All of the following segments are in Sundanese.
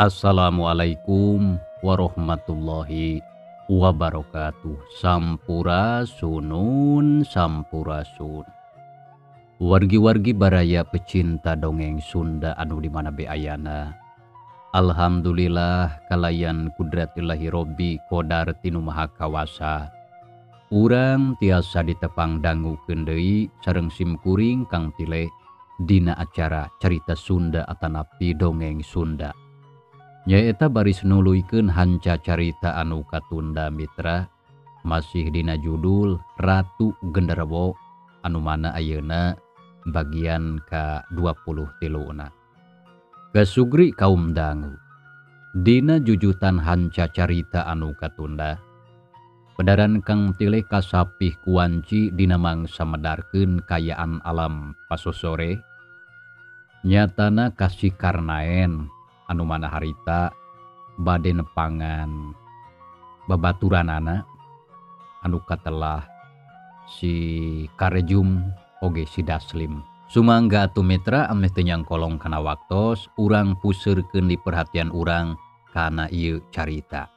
Assalamualaikum warahmatullahi wabarakatuh. Sampurasunun, sampurasun. Wargi-wargi baraya pecinta dongeng Sunda anu dimana be ayana. Alhamdulillah kalayan kudratillahi robbi qadar tinu maha kawasa. Urang tiasa ditepang dangukeun deui sareng simkuring kang pileh dina acara carita Sunda atanapi dongeng Sunda. Nyaeta baris nuluykeun hanca carita anu katunda mitra masih dina judul Ratu Genderuwo anu mana ayeuna bagian ka-23. Gasugri kaum dangu dina jujutan hanca carita anu katunda pedaran kang tileh kasapih kuanci dina mangsa medarkeun kayaan alam pasosore nyatana kasih Karnaen anu mana harita bade nepangan babaturanana anu katelah si Karejum oge si Daslim. Sumangga atuh mitra ameh teu nyangkolong kana waktos urang puseurkeun di perhatian urang kana ieu carita.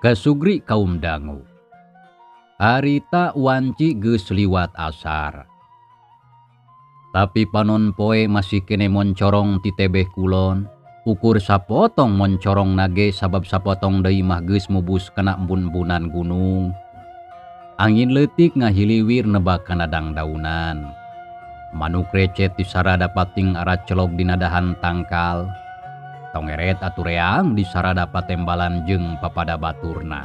Kasugri kaum dangu harita wanci geus liwat asar tapi panon poe masih kene moncorong ti tebeh kulon ukur sapotong moncorong nage sabab sapotong deui mah geus mubus kana embun-embunan gunung. Angin leutik ngahiliwir nebak kana dangdaunan manuk recet di sarada pating arat celok dina dahan tangkal tongeret atureang di sarada patembalan jeung papada baturna.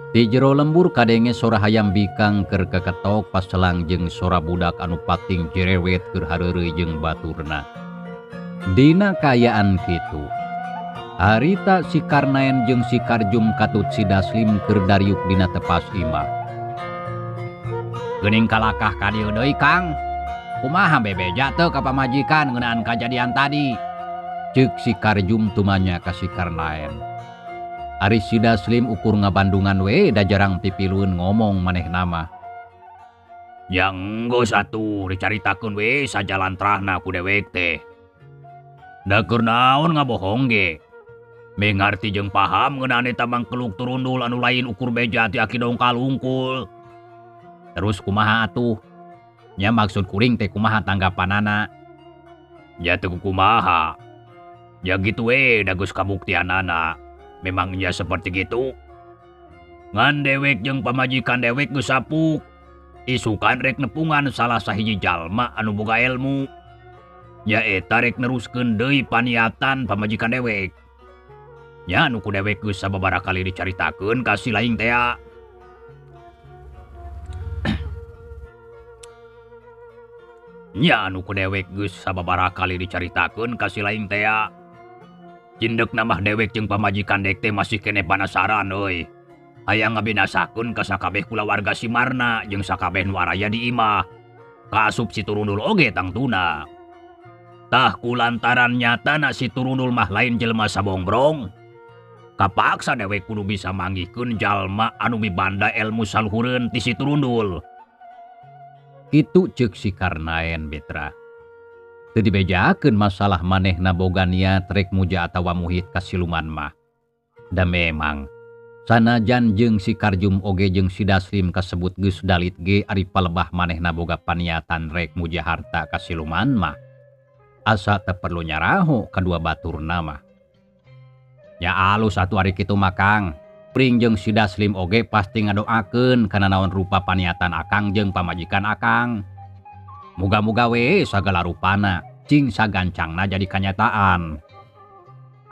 Di jero lembur kadenge sora hayam bikang keur keketok paselang jeung sora budak anu pating jerewet keur hareureuy jeung baturna. Dina kayaan kitu harita si Karnaen jeung si Karjum katut si Daslim keur dariuk dina tepas imah. Geuning kalakah ka dieu deui Kang. Kumaha bebeja teu ka pamajikan ngeunaan kajadian tadi? Ceuk si Karjum tumanya ka si Karnaen. Ari si Daslim ukur ngabandungan we da jarang pipiluun ngomong maneh nama. Ya enggeus atuh dicaritakeun we sajalantrahna ku dewek teh. Da keur naon ngabohong ge. Mengarti jeung paham ngeunaan eta mangkeluk turundul anu lain ukur beja ti aki dong kalungkul. Terus kumaha atuh? Nya maksud kuring teh kumaha tanggapanana? Ya teu kumaha. Ya gitu dagus kabuktianana. Memangnya seperti gitu. Ngan dewek jeung pamajikan dewek geus sapuk. Isukan rek nepungan salah sahiji jalma anu boga ilmu. Ya eta rek neruskeun deui paniatan pamajikan dewek. Nya anu ku dewek geus sababaraha kali dicaritakeun ka si laing teh. Nya anu ku dewek geus sababaraha kali dicaritakeun ka si laing teh. Cindeuk namah dewek jeung pamajikan dek teh masih kene panasaran euy. Hayang ngabinasakeun ka sakabeh kulawarga si Marna jeung sakabeh nu araya di imah. Kaasup si Turundul oge tangtuna. Tah kulantaran nyatana si Turundul mah lain jelema sabongbrong. Kapaksa dewek kudu bisa manggihkeun jalma anu mibanda ilmu saluhureun ti si Turundul. Kitu ceuk si Karnaen mitra. Teu dibejakeun masalah manehna boga niat rek muja atawa muhit ka siluman mah. Da memang sanajan jeung si Karjum oge jeung si Daslim kasebut geus dalit ge ari palebah manehna boga paniatan rek muja harta ka siluman mah. Asa teu perlu nyaraho kadua baturna mah. Nya alus atuh ari kitu mah Kang. Pring jeung si Daslim oge pasti ngadoakeun kana naon rupa paniatan akang jeung pamajikan akang. Muga-muga we sagala rupana cing sagancangna jadi kanyataan.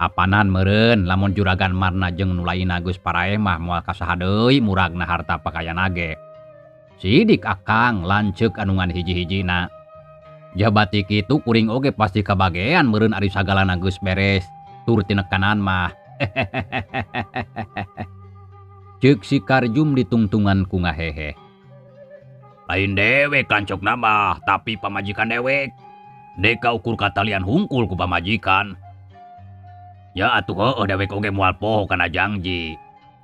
Apanan meureun lamun juragan Marna jeung nu lainna geus parae mah moal kasaha deui muragna harta pakaian age. Sidik akang lanceuk anungan hiji-hijina. Jabati kitu kuring oge pasti kabagean meureun ari sagalana geus beres. Tur tinekanan mah. Ceuk si Karjum ditungtungan ku ngahehe. Lain dewek kancokna mah, tapi pamajikan dewek. Deka ukur katalian hungkul ku pamajikan. Ya atuh heueuh dewek oge moal poho kana janji.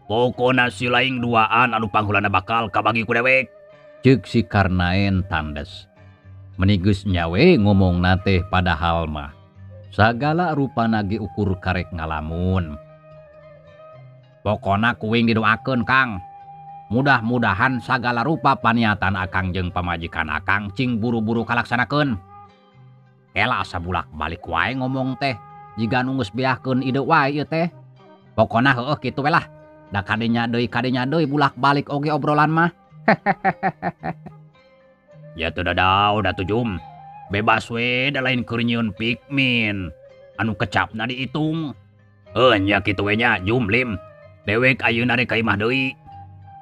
Pokona si laing duaan anu panghulana bakal kabagi ku dewek. Ceuk si Karnaen tandes. Menigeus nyawe ngomongna teh padahal mah sagala rupana ge ukur karek ngalamun. Pokona kuing didoakeun Kang. Mudah-mudahan sagala rupa paniatan akang jeung pamajikan akang cing buru-buru kalaksanakeun. Ela asa bulak balik wae ngomong teh jiga nu geus beahkeun ide wae ieu teh. Pokona heueuh kitu we lah. Da kadenya deui bulak balik oge obrolan mah. Ya teu dadau da tujum. Bebas we da lain keur nyieun pikmin. Anu kecapna diitung. Nya kitu we nya Jumlim. Dewek ayeuna rek ka imah deui.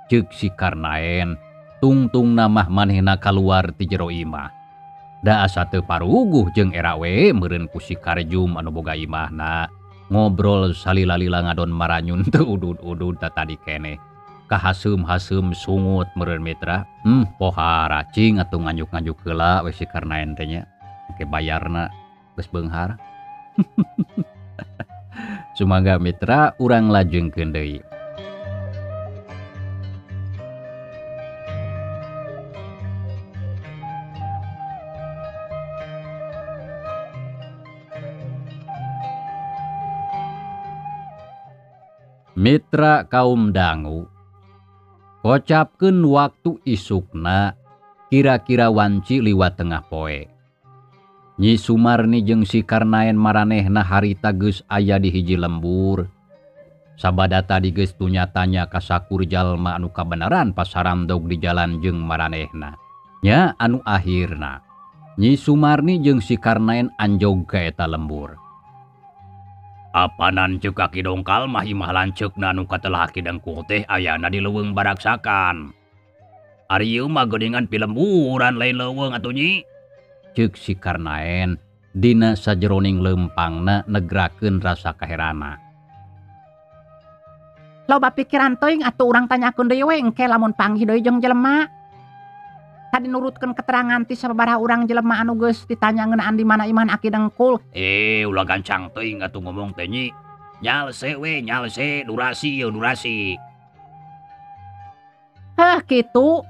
Ceuk si Karnaen tungtungna mah manehna kaluar ti jero imah. Da asa teu paruguh jeung era we meureun ku si Karjum anu boga imahna ngobrol salila-lila ngadon maranyun teu udud-udud tadi keneh. Kahaseum-haseum sungut meureun mitra. Pohara cing atuh nganjuk-nganjuk heula we si Karnaen teh nya. Engke bayarna geus beunghar. Sumaga mitra urang lajengkeun deui. Mitra kaum dangu, kocapkeun waktu isukna kira-kira wanci liwat tengah poe. Nyi Sumarni jeung si Karnaen maranehna harita geus aya di hiji lembur. Sabada tadi geus tunya-tanya ka sakur jalma anu kabeneran pasaramdog di jalan jeung maranehna. Nya anu akhirna Nyi Sumarni jeung si Karnaen anjog ka eta lembur. Apanan ceuk kaki dongkal mah imah lanceukna anu katelah kidengku teh ayana di leuweung baraksakan. Ari ieu mah geuningan pilemburan lain leuweung atuh Nyi. Ceuk si Karnaen dina sajeroning leumpangna negrakeun rasa kaherana. Loba pikiran teuing atuh urang tanyakeun deui we engke lamun panggih deui jeung jelema. Tadi nurutkeun keterangan ti sababaraha urang jelema anu geus ditanya ngeunaan di mana iman aki dengkul. Ulah gancang teuing atuh ngomong teh Nyi. Nyalse we, nyalse, durasi yeuh durasi. Heh kitu.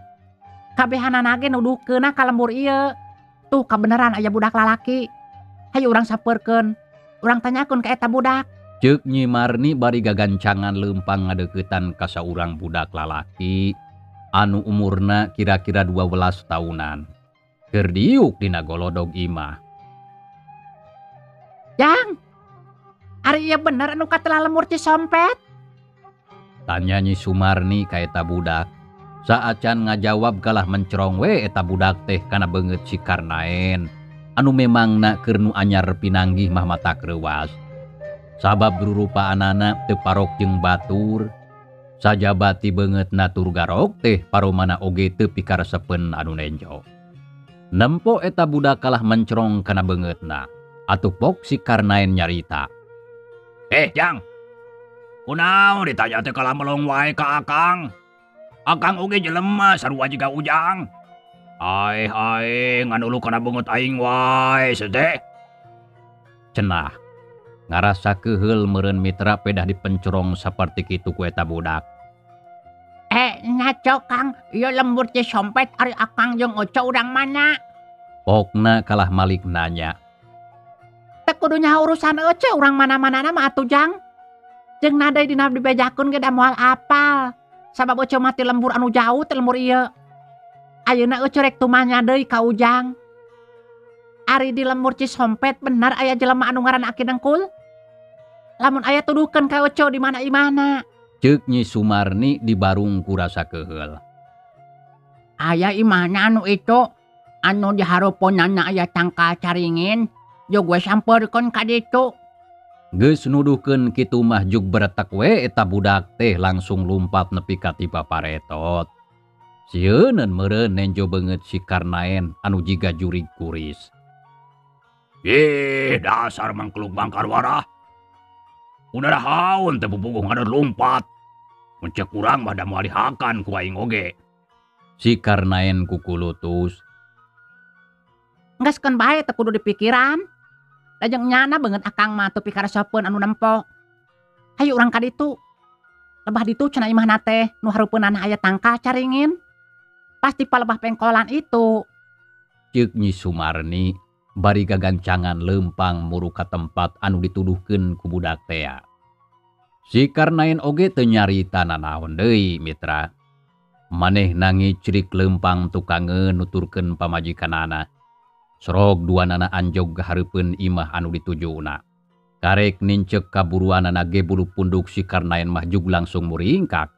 Kabehanana ge nuduhkeunna ka lembur ieu. Tuh kabeneran aya budak lalaki. Hayu urang sapeurkeun. Urang tanyakeun ka eta budak. Ceuk Nyi Marni bari gagancangan leumpang ngadeuketan ka saurang budak lalaki anu umurna kira-kira 12 tahunan. Keur diuk dina golodog imah. Jang, ari ieu bener anu katelah lemur Cisompet? Tanya Nyi Sumarni ka eta budak. Saacan ngajawab kalah mencerong we eta budak teh kana beungeut si Karnaen anu memangna keur nu anyar pinanggih mah mata kreuwas. Sabab rurupa anana teu parok jeung batur. Sajabati beungeutna tur garok teh paromana oge teu pikaresepeun anu nenjo. Nempo eta budak kalah mencerong kana beungeutna. Atuh pok si Karnaen nyarita. Jang. Kunaon ditanya teh kalah melong wae ka akang? Akang oge jelema sarua jiga ujang. Hae ngan ulu kana beungeut aing wae sedeh. Cenah. Ngarasa keheul meureun mitra pedah dipencerong saperti kitu ku eta budak. Ngaco Kang, ieu lembur Cisompet ari akang jeung Oco urang mana? Pokna kalah malik nanya. Teu kudu nyaho urusan Oco urang mana-manana mah atuh Jang. Jeung nadai dina dibejakeun ge da moal apal. Sabab Oco mah ti lembur anu jauh ti lembur ieu. Ayeuna Oco rek tumanya deui ka Ujang. Ari di lembur Cisompet bener aya jelema anu ngaranna Aki Dengkul? Lamun aya tuduhkeun ka Oco di mana imana. Ceuk Nyi Sumarni dibarung ku rasa keheul. Aya imana anu itu anu di haroponana aya tangkal caringin. Jog we sampeurkeun ka ditu. Geus nuduhkeun kitu mah jug beretek we eta budak teh langsung lumpat nepi ka ti paparetot. Sieun meureun nenjo beungeut si Karnaen anu jiga jurig kuris. Dasar mangkluk bangkar warah. Udah haun teu pupuguh ngadeur lompat. Muncek urang mah da moal dihakan ku aing oge. Si Karnaen kukulutus. Ngaskeun bae teu kudu dipikiran. Lajeng nyana beungeut akang mah teu pikaresopeun anu nempo. Hayu urang ka ditu. Lebah ditu cenah imahna teh nu hareupeunana aya tangka caringin. Pasti palebah pengkolan itu. Ceuk Nyi Sumarni bari gagancangan leumpang muru ka tempat anu dituduhkeun ku budak teh. Si Karnaen oge teu nyarita nanaon deui mitra. Maneh nangi cirik leumpang tukangeun nuturkeun pamajikanana. Sorog duanana anjog hareupeun imah anu ditujuna. Karek nincek kaburuanana ge bulu punduk si Karnaen mah jug langsung muringkak.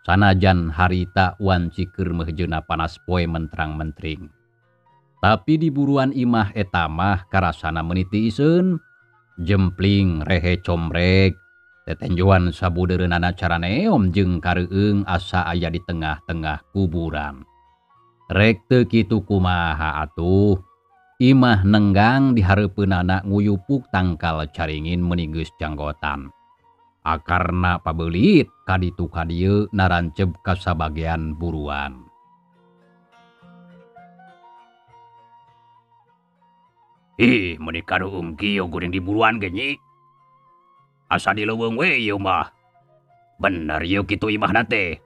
Sanajan harita wanci keur meuhjeuna panas poe mentrang-mentring. Tapi di buruan imah eta mah karasana meuni ti iseun. Jempling rehe comrek. Tetenjoan sabudeureunana caraneom jeung kareueung asa aya di tengah-tengah kuburan. Rek teu kitu kumaha atuh. Imah nenggang di hareupeunana nguyupuk tangkal caringin meuni geus janggotan. Akarna pabeulit kaditu ka dieu naranceb ka sabagean buruan. Meuni kareueung kieu guring di buruan ge Nyi. Asa dileuweung we ieu mah. Bener ieu kitu imahna teh.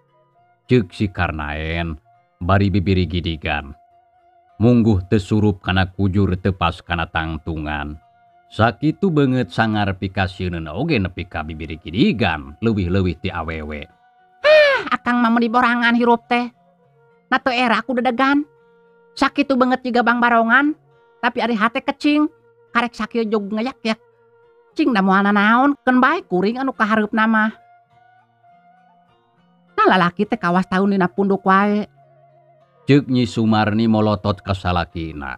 Ceuk si Karnaen bari bibiri gidigan. Mungguh teu surup kana kujur teu pas kana tangtungan. Sakitu beungeut sangar pikasieunna oge nepi ka bibiri gidigan leuwih-leuwih ti awewe. Akang mah meuni borangan hirup teh. Na teu era aku dedegan. Sakitu beungeut jiga bang barongan, tapi ari hate kecing. Karek sakieu jog ngayak-yak. Cing da moal nanaon, keun bae kuring anu kahareupna mah. Nah lalaki teh kawas taun dina punduk wae. Ceuk Nyi Sumarni molotot ka salakina.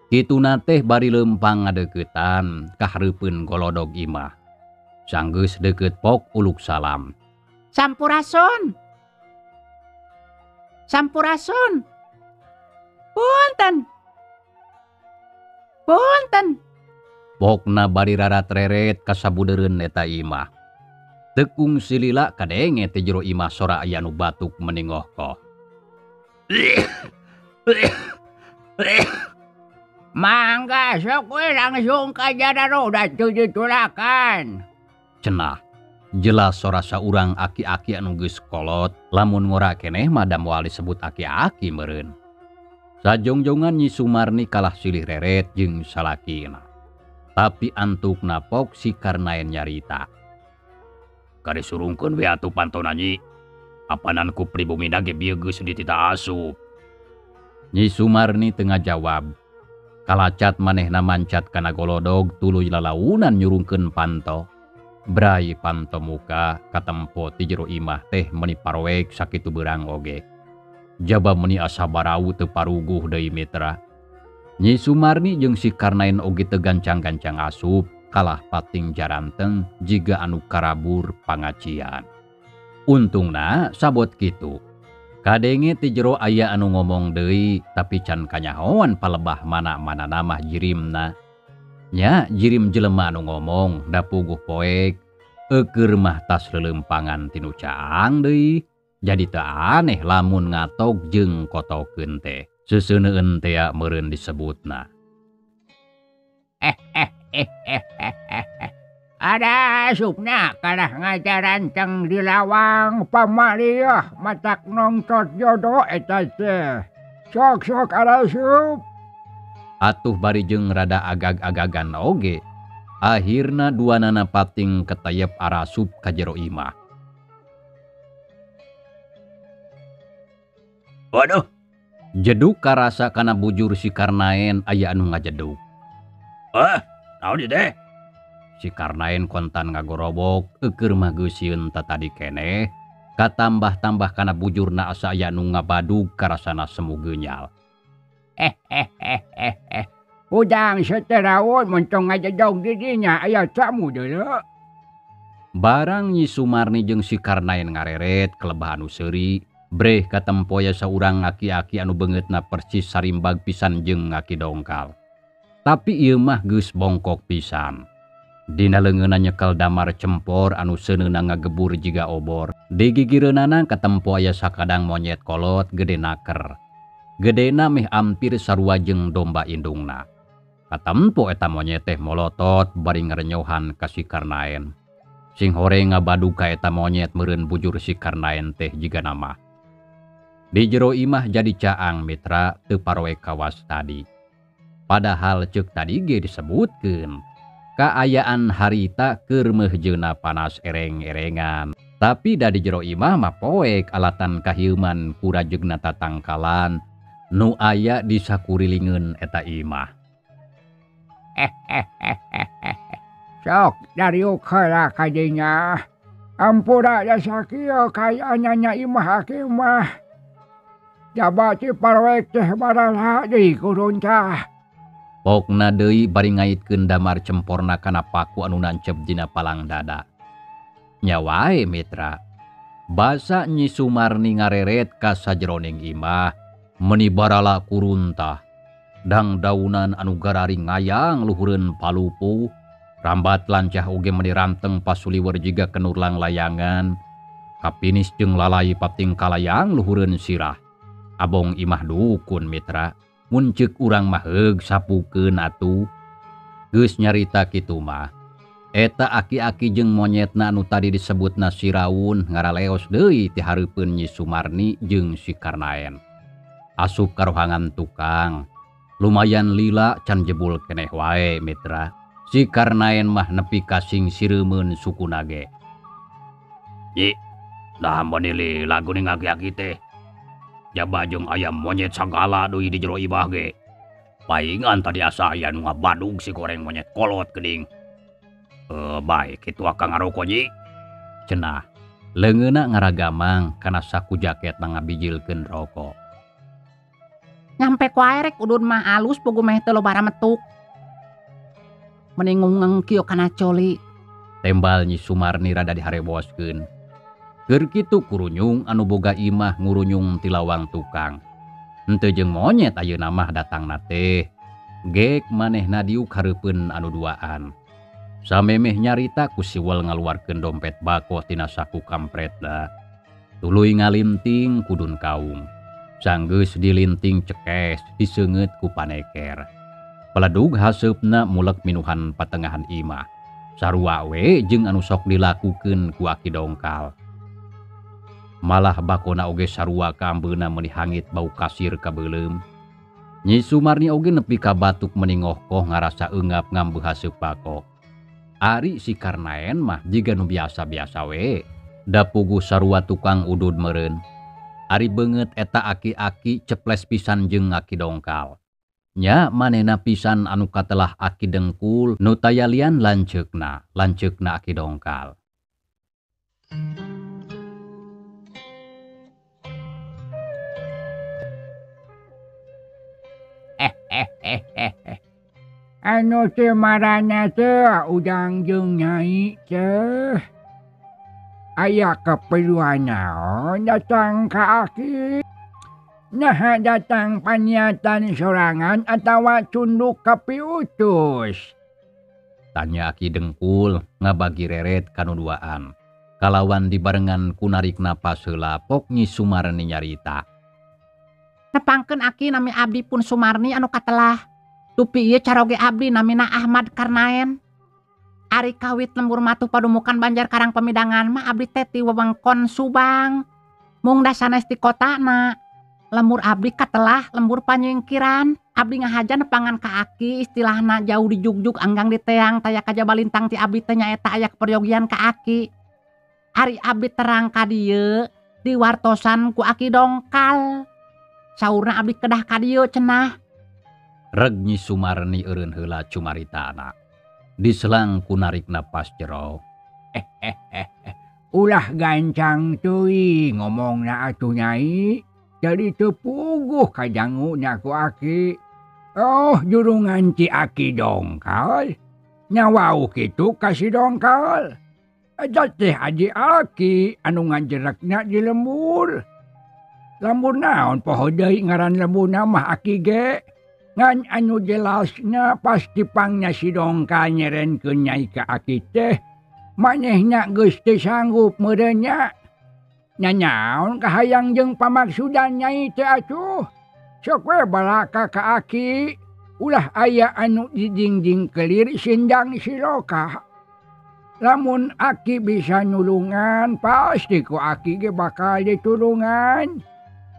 Kituna teh bari leumpang ngadeuketan ka hareupeun golodog imah. Sanggeus deukeut pok uluk salam. Sampurasun. Sampurasun. Punten. Punten. Pokna bari rarat-reret ka sabudeureun eta imah. Tekung silila kadenge ti jero imah sora aya nu batuk meningohkoh. Mangga sok we langsung ka jadaro da teu ditulakan. Cenah, jelas sora saurang aki-aki anu geus kolot, lamun ngora keneh mah da moal disebut aki-aki meureun. Sajongjongan Nyi Sumarni kalah silih reret jeung salakina. Tapi antuk napok si Karnaen nyarita. Kade surungkeun we atuh pantona Nyi. Apanan ku pribumina ge bieu geus ditita asup. Nyi Sumarni teu ngajawab. Kalacat manehna mancat kana golodog tuluy lalaunan nyurungkeun panto. Brai panto muka katempo ti jero imah teh meuni parowek sakitu beurang oge. Jaba meuni asa barau teu paruguh deui mitra. Nyi Sumarni jeung si Karnaen oge teu gancang-gancang asup, kalah pating jaranteng jiga anu karabur pangacian. Untungna sabot kitu. Kadenge ti jero aya anu ngomong deui tapi can kanyahoan palebah mana-manana mah jirimna. Nya jirim jelema anu ngomong da puguh poek eukeur mah tas leleumpangan tinu caang deui. Jadi teu aneh lamun ngatok jeung kotokeun teh. Seuseuneun teh meureun disebutna. Ada asupna kalah ngajaranceng di lawang pamaliah matak nongtot jodoh eta teh. Sok-sok ada asup. Atuh bari jeung rada agag-agagan oge. Akhirna duanana pating ketayep arasup ka jero imah. Waduh, Jeduk karasa kana bujur si Karnaen aya anu ngajeduk. naon ieu teh? Si Karnaen kontan ngagorobok eukeur mah geus sieun tadi keneh. Katambah-tambah kana bujurna asa aya anu ngabadug karasana semu genyal. Udang seteraun montong ngajedog di dinya aya tamu deuleu. Barang Nyi Sumarni jeung si Karnaen ngareret kelebah anu seuri, Breh katempoya saurang aki-aki anu beungeutna persis sarimbag pisan jeung Aki Dongkal. Tapi ieu mah geus bongkok pisan. Dina leungeunna nyekel damar cempor anu seuneuna ngagebur jiga obor. Di gigireunana katempo aya sakadang monyet kolot gede naker. Gedena meh ampir sarua jeung domba indungna. Katempo eta monyet teh molotot bari ngarenyohan ka si Karnaen. Sing hore ngabadu ka eta monyet meureun bujur si Karnaen teh jiga nama. Di jero imah jadi caang mitra teu paroe kawas tadi. Padahal ceuk tadi ge disebutkeun kaayaan harita keur meuhjeuna panas ereng-erengan. Tapi da di jero imah mah poek alatan kahieuman ku rajegna tatangkalan nu aya di sakurilingeun eta imah. Sok dari ukara kadinya. Ampura ya sakieu kayaannya nya imah aki mah. Jabati parwek teh barala deui kurun cah. Pokna deui bari ngaitkeun damar cemporna kana paku anu nancep dina palang dada. Nya wae mitra. Basa Nyi Sumarni ngareret ka sajeroning imah meuni barala kuruntah. Dang daunan anu garari ngayang luhureun palupu. Rambat lancah oge meuni ranteng pasuliwer jiga kenurlang layangan. Kapinis jeung lalai papting kalayang luhureun sirah. Abong imah dukun mitra. Mun ceuk urang mah heug sapukeun atuh. Geus nyarita kitu mah. Eta aki-aki jeung monyetna anu tadi disebutna si Raun ngaraleos deui ti hareupeun Nyi Sumarni jeung si Karnaen. Asup karohangan tukang. Lumayan lila can jebul keneh wae mitra. Si Karnaen mah nepi ka sing sireumeun sukuna ge. Ji, dah moni lila geuning aki-aki teh. Jaba jeung ayam monyet sagala deui di jero imah ge. Paingan tadi asa aya nu ngabadug si goreng monyet kolot geuning. Bae kitu akang ngaroko Ji. Cenah, leungeunna ngaragamang kana saku jaket ngabijilkeun rokok. Nyampe ku ae rek udun mah alus pugu meh teu lobara metuk. Meningungeng kieu kana coli. Tembal Nyi Sumarni rada dihareboskeun. Keur kitu kurunyung anu boga imah ngurunyung ti lawang tukang. Henteu jeung monyet ayeuna mah datangna teh. Gek manehna diuk hareupeun anu duaan. Samemeh nyarita ku siwel ngaluarkeun dompet bako tina saku kampretna. Tuluy ngalinting kudun kaung. Sanggeus dilinting cekes diseungeut ku paneker. Peledug haseupna mulek minuhan patengahan imah. Sarua we jeung anu sok dilakukeun ku Aki Dongkal. Malah bakona oge sarua ka ambeuna meuni hangit bau kasir ka beuleum. Nyi Sumarni oge nepi ka batuk meuni ngohkoh ngarasa eungap ngambeu haseup bako. Ari si Karnaen mah jiga nu biasa-biasa we. Da puguh sarua tukang udud meureun. Ari beungeut eta aki-aki ceples pisan jeung Aki Dongkal. Nya manehna pisan anu katelah Aki Dengkul nu tayalian lanceukna Aki Dongkal. Anu teh marana teh udang jeung nyai teh. Aya keperluan naon datang ka Aki? Nah datang paniatan sorangan atawa tunduk ka piutus? Tanya Aki Dengkul ngabagi reret kanu duaan. Kalawan dibarengan ku narik napas heula pok Nyi Sumarni nyarita. Nepangkeun Aki nami abdi pun Sumarni anu katelah. Tupi ieu caroge abdi namina Ahmad Karnaen. Ari kawit lembur matuh padumukan Banjar Karang Pamidangan mah abdi teh ti wewengkon Subang. Mung da sanes ti kotana. Lembur abdi katelah lembur panyingkiran. Abdi ngahaja nepangan ka Aki istilahna jauh di jugjug anggang di teang taya kajaba lintang ti abdi teh nyaeta aya keperyogian ka Aki. Ari abdi terang ka dieu diwartosan ku Aki Dongkal. Saurna abdi kedah ka dieu cenah. Reg Nyi Sumarni eureun heula cumaritana. Diselang ku narik napas jero. Ulah gancang teuing ngomongna atuh nyai. Jadi teu puguh kajanguna ku Aki. Oh jurungan ti Aki Dongkal. Nyawau kitu ka si Dongkal. Eta teh aji Aki anu ngajerekna di lembur. Lamun naon poho deui ngaran lembuna mah aki ge. Ngan anu jelasna pasti pangnya si Dongkal nyerenkeun nyai ka aki teh. Manehna geus teu sanggup meureun nya. Nya naon kahayang jeung pamaksudan nyai teh atuh. Sok we balaka ka aki. Ulah aya anu dijingjing kelir sindang siloka. Lamun aki bisa nulungan, pasti ku aki ge bakal ditulungan.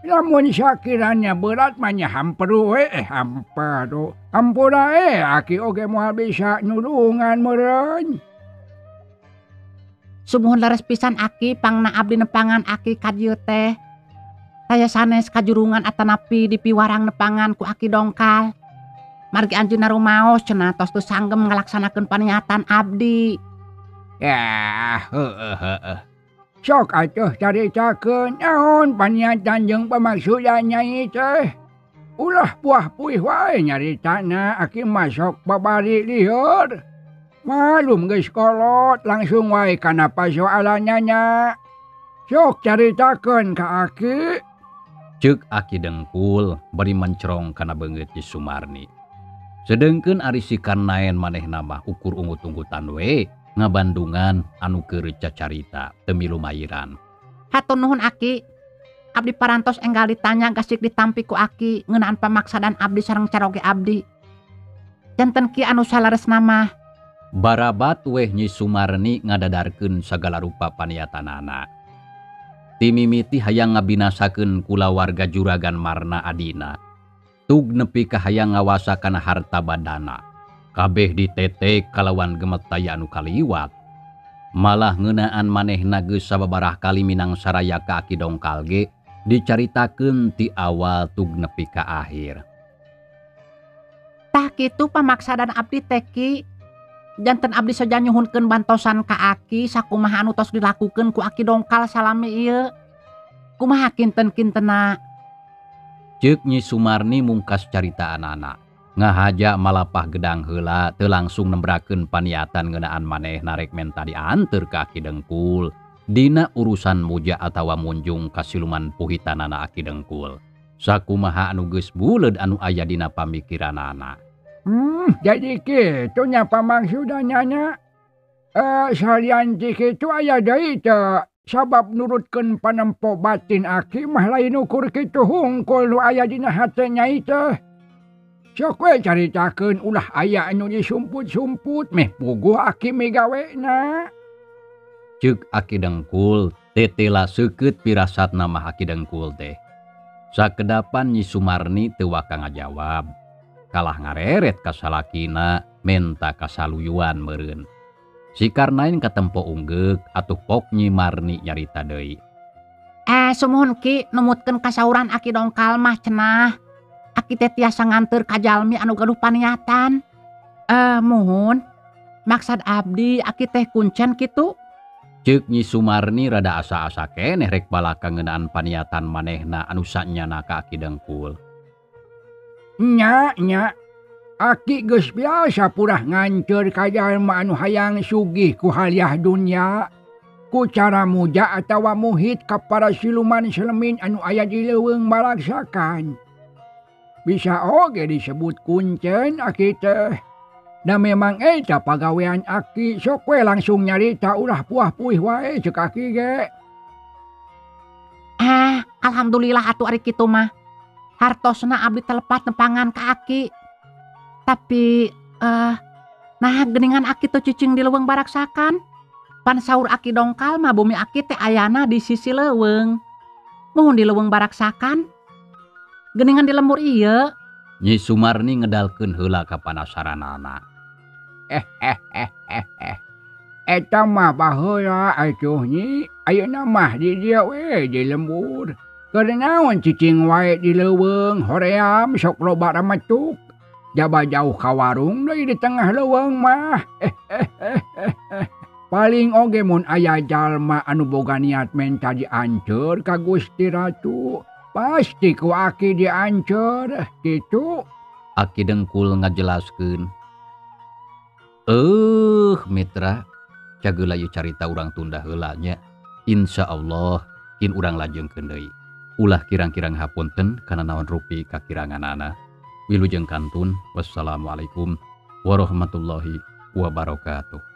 Lamun sakiranya berat mah hamperu hampero. Hampura aki oge moal bisa nulungan meureun. Sumuhun leres pisan aki pangna abdi nepangan aki ka dieu teh. Saya sanes kajurungan atanapi di piwarang nepangan ku aki Dongkal. Margi anjeunna rumaos cenah tos teu sanggem ngalaksanakeun paniatan abdi. Ya, heueuh. Sok atuh caritakeun naon paniatan jeung pamaksudan nyai teh. Ulah puah-puih wae nyaritana aki masok babari lieur. Malum geus kolot langsung wae kana pasoalannya nya. Sok caritakeun ka aki. Ceuk Aki Dengkul bari mencerong kana beungeut Nyi Sumarni. Sedengkeun ari si Karnaen manehna mah ukur ungut-unggutan we. Ngabandungan anu keur cacarita teu milu mairan. Hatur nuhun aki. Abdi parantos enggal ditanya gasik ditampi ku aki ngeunaan pamaksadan abdi sareng caroge abdi. Janten kieu anu salaresna mah. Barabat weh Nyi Sumarni ngadadarkeun sagala rupa paniatanana. Timimiti hayang ngabinasakeun kulawarga juragan Marna adina. Tug nepi ka hayang ngawasakan harta badana. Kabeh ditetek kalawan gemetaya anu kaliwat. Malah ngeunaan manehna geus sababarah kali minang saraya ka Aki Dongkal ge dicaritakeun ti awal tug nepi ka akhir. Tah kitu pamaksadan abdi teki. Janten abdi saja nyuhunkeun bantosan ka aki sakumaha anu tos dilakukeun ku Aki Dongkal salami ieu. Kumaha kinten-kintena? Ceuk Nyi Sumarni mungkas caritaanana. Ngahaja malapah gedang heula teu langsung nembrakeun paniatan ngeunaan manehna rek menta dianteur ka Aki Dengkul dina urusan muja atawa munjung kasiluman puhitanana Aki Dengkul. Sakumaha anu geus buleud anu aya dina pamikiranana. Jadi kitu nya pamaksudannya nya. Salian ti kitu aya deui teu sabab nurutkeun panempo batin aki mah lain ukur kitu hungkul nu aya dina hate nyai teh. Sok we caritakeun ulah aya anu disumput-sumput meh puguh aki migawena. Ceuk Aki Dengkul tetela seukeut pirasatna mah Aki Dengkul teh. Sakedapan Nyi Sumarni teu waka ngajawab. Kalah ngareret ka salakina menta kasaluyuan meureun. Si Karnaen katempo unggeuk atuh pok Nyi Marni nyarita deui. Sumuhun ki numutkeun kasauran Aki Dongkal mah cenah. Aki teh tiasa nganteur ka jalmi anu gaduh paniatan. Muhun. Maksad abdi aki teh kuncen kitu. Ceuk Nyi Sumarni rada asa-asa keneh rek balaka ngeunaan paniatan manehna anu sanyana ka Aki Dengkul. Nya, aki geus biasa purah nganteur ka jalma anu hayang sugih ku haliah dunya. Ku cara muja atawa muhit ka para siluman selemin anu aya di leuweung malaksakan. Bisa oge disebut kuncen aki teh. Da memang eta pagawean aki sok we langsung nyarita ulah puah-puih wae ceuk aki ge. Alhamdulillah atuh ari kitu mah. Hartosna abdi telepat nepangan ka aki. Tapi nah geuningan aki teh cicing di leuweung baraksakan. Pan saur Aki Dongkal mah bumi aki teh ayana di sisi leuweung. Muhun di leuweung baraksakan. Geuningan di lembur ieu. Nyi Sumarni ngedalkeun heula ka panasaranana. Eta mah baheula atuh Nyi. Ayeuna mah di dieu we di lembur. Keur naon cicing wae di leuweung hoream sok loba ramatuk. Jaba jauh ka warung deui di tengah leuweung mah. Paling oge mun aya jalma anu boga niat menta dianceur ka Gusti Ratu. Pasti ku aki diancur gitu. Aki Dengkul ngajelaskeun. Mitra, cageula ieu carita urang tunda heula nya. Insyaallah kin urang lajengkeun deui. ulah kirang-kirang hapunten kana naon rupi kakiranganana. Wilujeng kantun. Wassalamualaikum warahmatullahi wabarakatuh.